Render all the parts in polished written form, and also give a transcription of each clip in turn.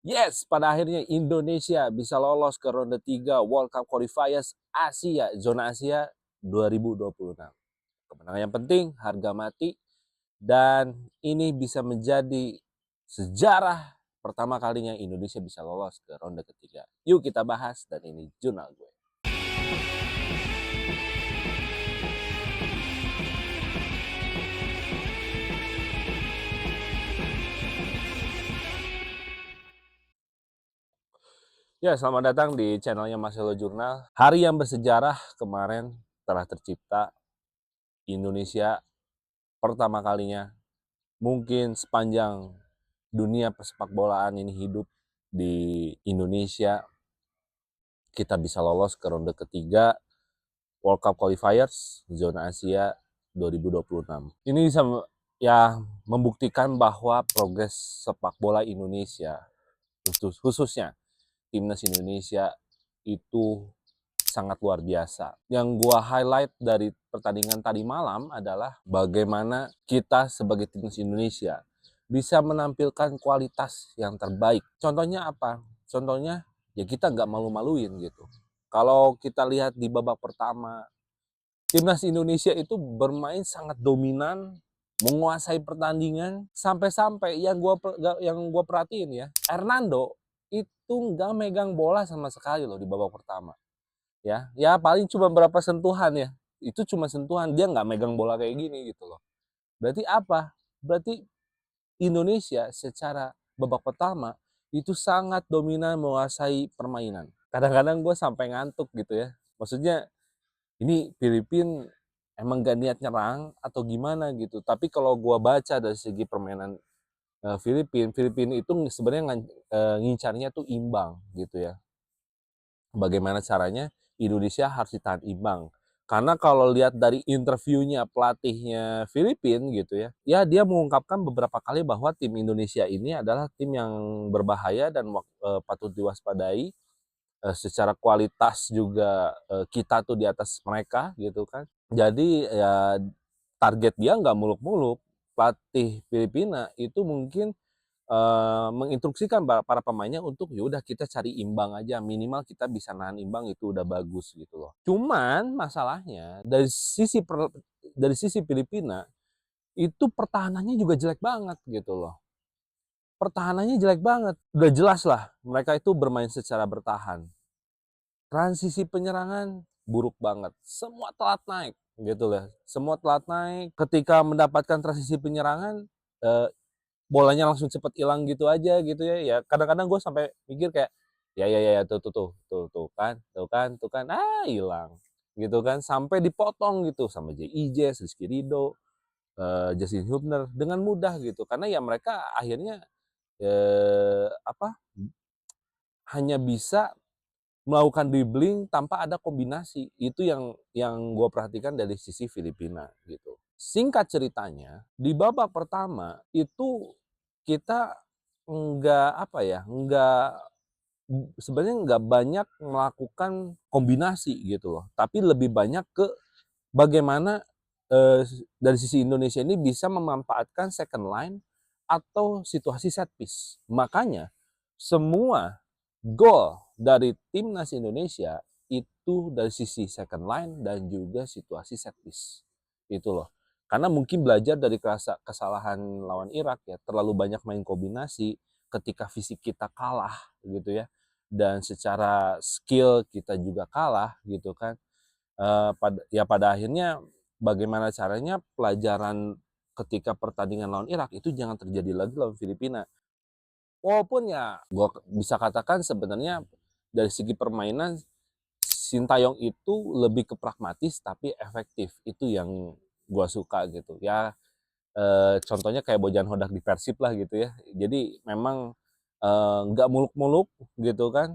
Yes, pada akhirnya Indonesia bisa lolos ke ronde 3 World Cup Qualifiers Asia, zona Asia 2026. Kemenangan yang penting, harga mati, dan ini bisa menjadi sejarah pertama kalinya Indonesia bisa lolos ke ronde ketiga. Yuk kita bahas, dan ini jurnal gue. Ya, selamat datang di channelnya Marcelo Jurnal. Hari yang bersejarah kemarin telah tercipta. Indonesia pertama kalinya mungkin sepanjang dunia persepak bolaan ini hidup di Indonesia, kita bisa lolos ke ronde ketiga World Cup Qualifiers zona Asia 2026. Ini bisa ya membuktikan bahwa progres sepak bola Indonesia, khususnya timnas Indonesia, itu sangat luar biasa. Yang gua highlight dari pertandingan tadi malam adalah bagaimana kita sebagai timnas Indonesia bisa menampilkan kualitas yang terbaik. Contohnya apa? Contohnya ya kita nggak malu-maluin gitu. Kalau kita lihat di babak pertama, timnas Indonesia itu bermain sangat dominan, menguasai pertandingan, sampai-sampai yang gua perhatiin ya, Hernando itu nggak megang bola sama sekali loh di babak pertama. Ya paling cuma berapa sentuhan ya. Itu cuma sentuhan, dia nggak megang bola kayak gini gitu loh. Berarti apa? Berarti Indonesia secara babak pertama itu sangat dominan menguasai permainan. Kadang-kadang gue sampai ngantuk gitu ya. Maksudnya ini Filipina emang gak niat nyerang atau gimana gitu. Tapi kalau gue baca dari segi permainan Filipina itu sebenarnya ngincarnya tuh imbang gitu ya. Bagaimana caranya Indonesia harus ditahan imbang. Karena kalau lihat dari interviewnya pelatihnya Filipina gitu ya, ya dia mengungkapkan beberapa kali bahwa tim Indonesia ini adalah tim yang berbahaya dan patut diwaspadai. Secara kualitas juga kita tuh di atas mereka gitu kan. Jadi ya target dia nggak muluk-muluk. Pelatih Filipina itu mungkin menginstruksikan para pemainnya untuk ya udah kita cari imbang aja, minimal kita bisa nahan imbang itu udah bagus gitu loh. Cuman masalahnya dari sisi Filipina itu pertahanannya juga jelek banget gitu loh. Pertahanannya jelek banget. Udah jelas lah mereka itu bermain secara bertahan. Transisi penyerangan buruk banget. Semua telat naik gitu loh. Semua telat naik. Ketika mendapatkan transisi penyerangan, eh, bolanya langsung cepet hilang gitu aja gitu ya. Ya kadang-kadang gue sampai mikir kayak ya tuh kan hilang gitu kan, sampai dipotong gitu sama JIJ, Rizky Ridho, Justin Hubner dengan mudah gitu, karena ya mereka akhirnya apa hanya bisa melakukan dribbling tanpa ada kombinasi. Itu yang gue perhatikan dari sisi Filipina gitu. Singkat ceritanya, di babak pertama itu kita nggak apa ya, sebenarnya nggak banyak melakukan kombinasi gitu loh. Tapi lebih banyak ke bagaimana dari sisi Indonesia ini bisa memanfaatkan second line atau situasi set piece. Makanya semua gol dari timnas Indonesia itu dari sisi second line dan juga situasi set piece. Itu loh. Karena mungkin belajar dari kesalahan lawan Irak ya, terlalu banyak main kombinasi ketika fisik kita kalah gitu ya. Dan secara skill kita juga kalah gitu kan. Pada akhirnya bagaimana caranya pelajaran ketika pertandingan lawan Irak itu jangan terjadi lagi lawan Filipina. Walaupun ya gue bisa katakan sebenarnya dari segi permainan Sintayong itu lebih ke pragmatis tapi efektif. Itu yang gue suka gitu ya. Contohnya kayak Bojan Hodak di Persib lah gitu ya. Jadi memang nggak muluk-muluk gitu kan,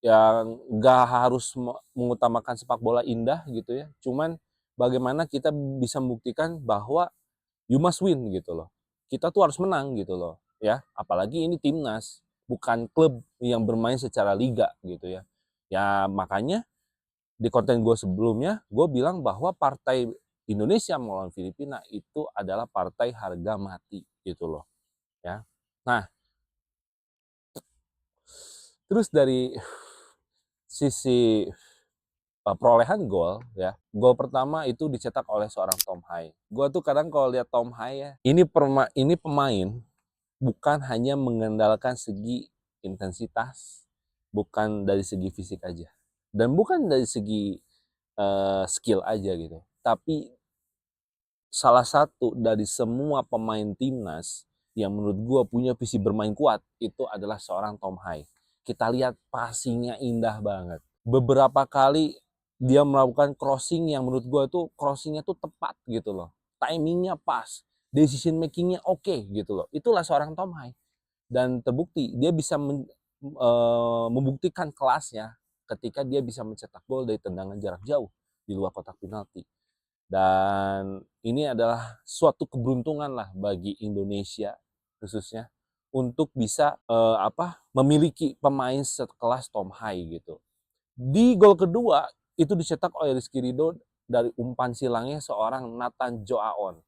yang nggak harus mengutamakan sepak bola indah gitu ya. Cuman bagaimana kita bisa membuktikan bahwa you must win gitu loh. Kita tuh harus menang gitu loh ya. Apalagi ini timnas, bukan klub yang bermain secara liga gitu ya. Ya makanya di konten gue sebelumnya gue bilang bahwa partai Indonesia melawan Filipina itu adalah partai harga mati gitu loh ya. Nah, Terus dari sisi perolehan gol ya, gol pertama itu dicetak oleh seorang Tom Hai. Gua tuh kadang kalau lihat Tom Hai ya, ini pemain bukan hanya mengandalkan segi intensitas, bukan dari segi fisik aja, dan bukan dari segi skill aja gitu, tapi salah satu dari semua pemain timnas yang menurut gue punya visi bermain kuat itu adalah seorang Tom Hai. Kita lihat passingnya indah banget. Beberapa kali dia melakukan crossing yang menurut gue tuh crossingnya tuh tepat gitu loh. Timingnya pas, decision makingnya oke gitu loh. Itulah seorang Tom Hai. Dan terbukti dia bisa membuktikan kelasnya ketika dia bisa mencetak gol dari tendangan jarak jauh di luar kotak penalti. Dan ini adalah suatu keberuntungan lah bagi Indonesia khususnya untuk bisa memiliki pemain sekelas Tom Hai gitu. Di gol kedua itu dicetak oleh Rizky Ridho dari umpan silangnya seorang Nathan Joaon.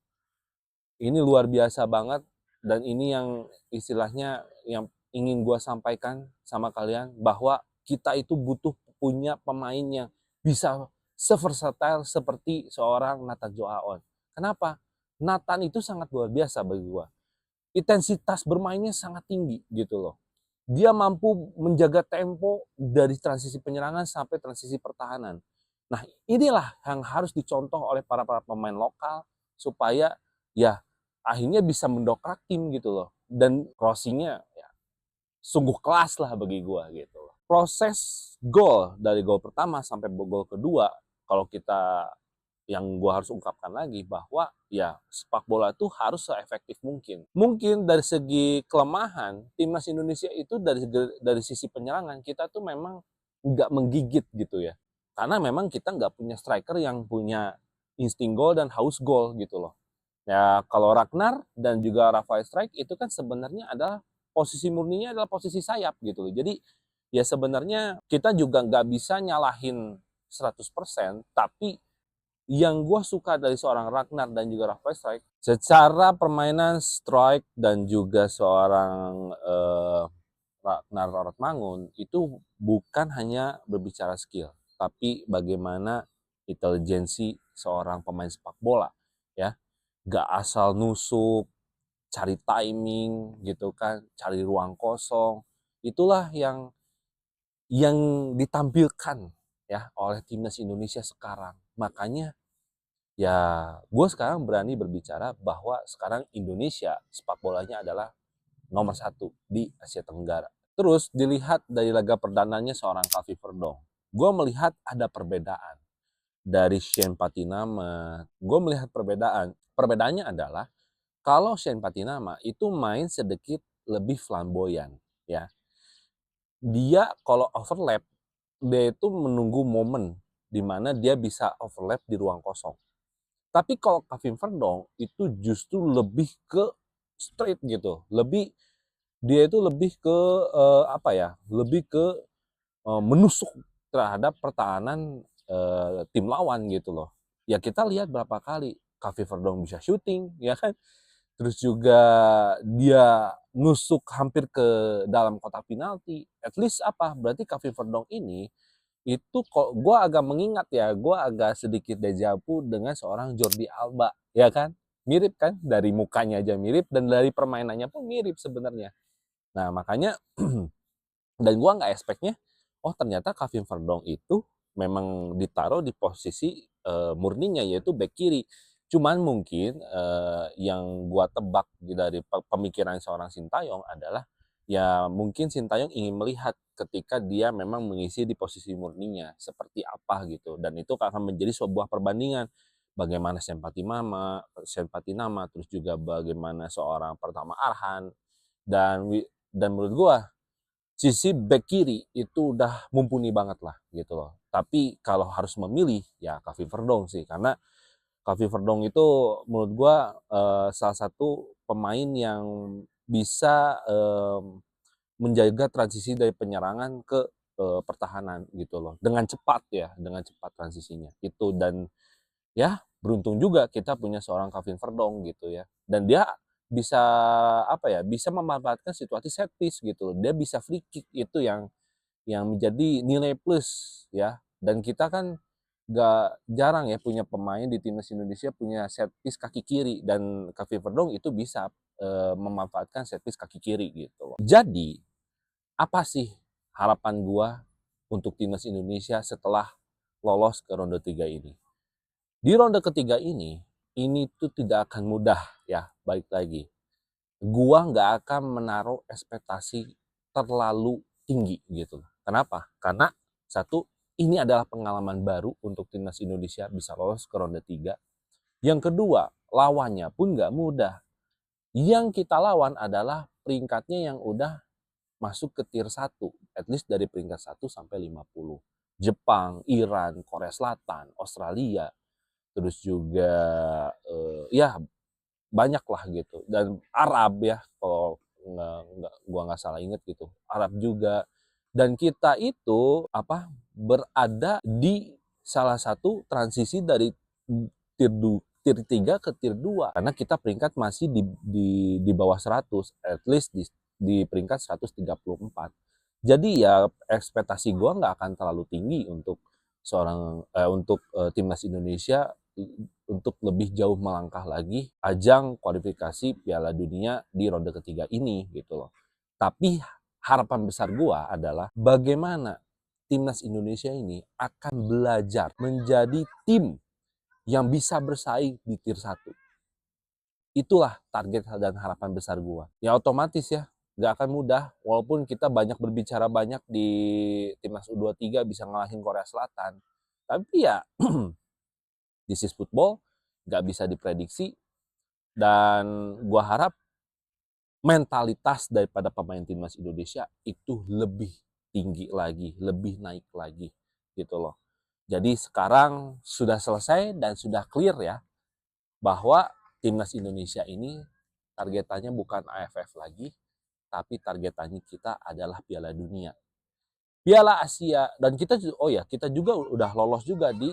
Ini luar biasa banget, dan ini yang istilahnya yang ingin gue sampaikan sama kalian, bahwa kita itu butuh punya pemain yang bisa seversatile seperti seorang Nathan Joaon. Kenapa? Nathan itu sangat luar biasa bagi gue. Intensitas bermainnya sangat tinggi gitu loh. Dia mampu menjaga tempo dari transisi penyerangan sampai transisi pertahanan. Nah, inilah yang harus dicontoh oleh para pemain lokal supaya ya akhirnya bisa mendokrak tim gitu loh. Dan crossingnya ya, sungguh kelas lah bagi gue gitu loh. Proses gol dari gol pertama sampai gol kedua, kalau kita yang gue harus ungkapkan lagi bahwa ya sepak bola itu harus seefektif mungkin. Mungkin dari segi kelemahan timnas Indonesia itu dari sisi penyerangan kita tuh memang nggak menggigit gitu ya. Karena memang kita nggak punya striker yang punya insting gol dan haus gol gitu loh. Ya kalau Ragnar dan juga Rafael Strike itu kan sebenarnya adalah posisi murninya adalah posisi sayap gitu loh. Jadi ya sebenarnya kita juga nggak bisa nyalahin 100%, tapi yang gue suka dari seorang Ragnar dan juga Rafael Strike, secara permainan strike dan juga seorang Ragnar Rotmangun itu bukan hanya berbicara skill, tapi bagaimana intelijensi seorang pemain sepak bola ya, gak asal nusuk, cari timing gitu kan, cari ruang kosong. Itulah yang ditampilkan ya oleh timnas Indonesia sekarang. Makanya ya gue sekarang berani berbicara bahwa sekarang Indonesia sepak bolanya adalah nomor 1 di Asia Tenggara. Terus dilihat dari laga perdananya seorang Calvi Verdong, gue melihat ada perbedaan dari Shane Patinama. Gue melihat perbedaan. Perbedaannya adalah kalau Shane Patinama itu main sedikit lebih flamboyan ya. Dia kalau overlap, dia itu menunggu momen di mana dia bisa overlap di ruang kosong. Tapi kalau Kevin Verdong itu justru lebih ke straight gitu. Dia itu lebih ke lebih ke menusuk terhadap pertahanan tim lawan gitu loh. Ya kita lihat berapa kali Kevin Verdong bisa shooting ya kan. Terus juga dia nusuk hampir ke dalam kotak penalti. At least apa? Berarti Kevin Verdong ini itu kok gue agak mengingat ya, gue agak sedikit dejavu dengan seorang Jordi Alba, ya kan? Mirip kan? Dari mukanya aja mirip dan dari permainannya pun mirip sebenarnya. Nah makanya dan gue nggak expect-nya, oh ternyata Kevin Verdong itu memang ditaruh di posisi murninya yaitu back kiri. Cuman mungkin yang gue tebak dari pemikiran seorang Sintayong adalah ya mungkin Sintayong ingin melihat ketika dia memang mengisi di posisi murninya seperti apa gitu, dan itu akan menjadi sebuah perbandingan bagaimana Sempati Nama, terus juga bagaimana seorang Pertama Arhan, dan menurut gue sisi back kiri itu udah mumpuni banget lah gitu loh. Tapi kalau harus memilih ya Kevin Verdong sih, karena Kevin Verdong itu menurut gua salah satu pemain yang bisa menjaga transisi dari penyerangan ke pertahanan gitu loh. Dengan cepat ya, dengan cepat transisinya. Itu, dan ya beruntung juga kita punya seorang Kevin Verdong gitu ya. Dan dia bisa bisa memanfaatkan situasi set piece gitu. Dia bisa free kick, itu yang yang menjadi nilai plus ya. Dan kita kan gak jarang ya punya pemain di timnas Indonesia punya set piece kaki kiri, dan Kevin Verdong itu bisa memanfaatkan set piece kaki kiri gitu loh. Jadi apa sih harapan gua untuk timnas Indonesia setelah lolos ke ronde 3 ini? Di ronde ketiga ini tuh tidak akan mudah ya, balik lagi. Gua nggak akan menaruh ekspektasi terlalu tinggi gitu. Kenapa? Karena satu, ini adalah pengalaman baru untuk timnas Indonesia bisa lolos ke ronde 3. Yang kedua, lawannya pun nggak mudah. Yang kita lawan adalah peringkatnya yang udah masuk ke tier 1, at least dari peringkat 1 sampai 50. Jepang, Iran, Korea Selatan, Australia, terus juga ya banyak lah gitu. Dan Arab ya, kalau gua nggak salah inget gitu, Arab juga. Dan kita itu berada di salah satu transisi dari tier 3 ke tier 2 karena kita peringkat masih di bawah 100, at least di peringkat 134. Jadi ya ekspektasi gua nggak akan terlalu tinggi untuk timnas Indonesia untuk lebih jauh melangkah lagi ajang kualifikasi Piala Dunia di ronde ketiga ini gitu loh. Tapi harapan besar gua adalah bagaimana timnas Indonesia ini akan belajar menjadi tim yang bisa bersaing di tier 1. Itulah target dan harapan besar gua. Ya otomatis ya, nggak akan mudah. Walaupun kita banyak berbicara banyak di timnas U23 bisa ngalahin Korea Selatan. Tapi ya, this is football, nggak bisa diprediksi. Dan gua harap mentalitas daripada pemain timnas Indonesia itu lebih tinggi lagi, lebih naik lagi gitu loh. Jadi sekarang sudah selesai dan sudah clear ya, bahwa timnas Indonesia ini targetannya bukan AFF lagi, tapi targetannya kita adalah Piala Dunia. Piala Asia, dan kita juga udah lolos juga di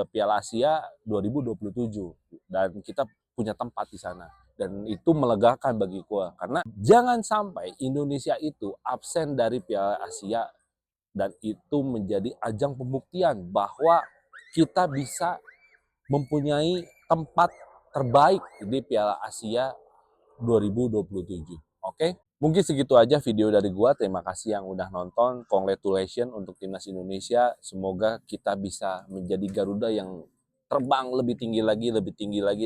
Piala Asia 2027 dan kita punya tempat di sana. Dan itu melegakan bagi gua karena jangan sampai Indonesia itu absen dari Piala Asia dan itu menjadi ajang pembuktian bahwa kita bisa mempunyai tempat terbaik di Piala Asia 2027. Oke? Mungkin segitu aja video dari gua. Terima kasih yang udah nonton. Congratulations untuk timnas Indonesia. Semoga kita bisa menjadi Garuda yang terbang lebih tinggi lagi,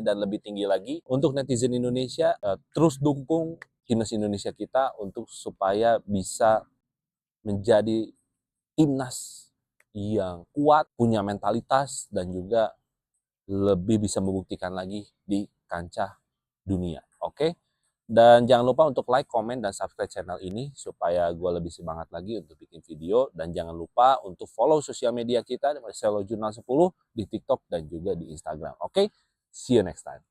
dan lebih tinggi lagi. Untuk netizen Indonesia, terus dukung timnas Indonesia kita untuk supaya bisa menjadi timnas yang kuat, punya mentalitas, dan juga lebih bisa membuktikan lagi di kancah dunia. Oke? Dan jangan lupa untuk like, komen, dan subscribe channel ini supaya gue lebih semangat lagi untuk bikin video. Dan jangan lupa untuk follow sosial media kita di Marcelo Jurnal 10 di TikTok dan juga di Instagram. Oke? See you next time.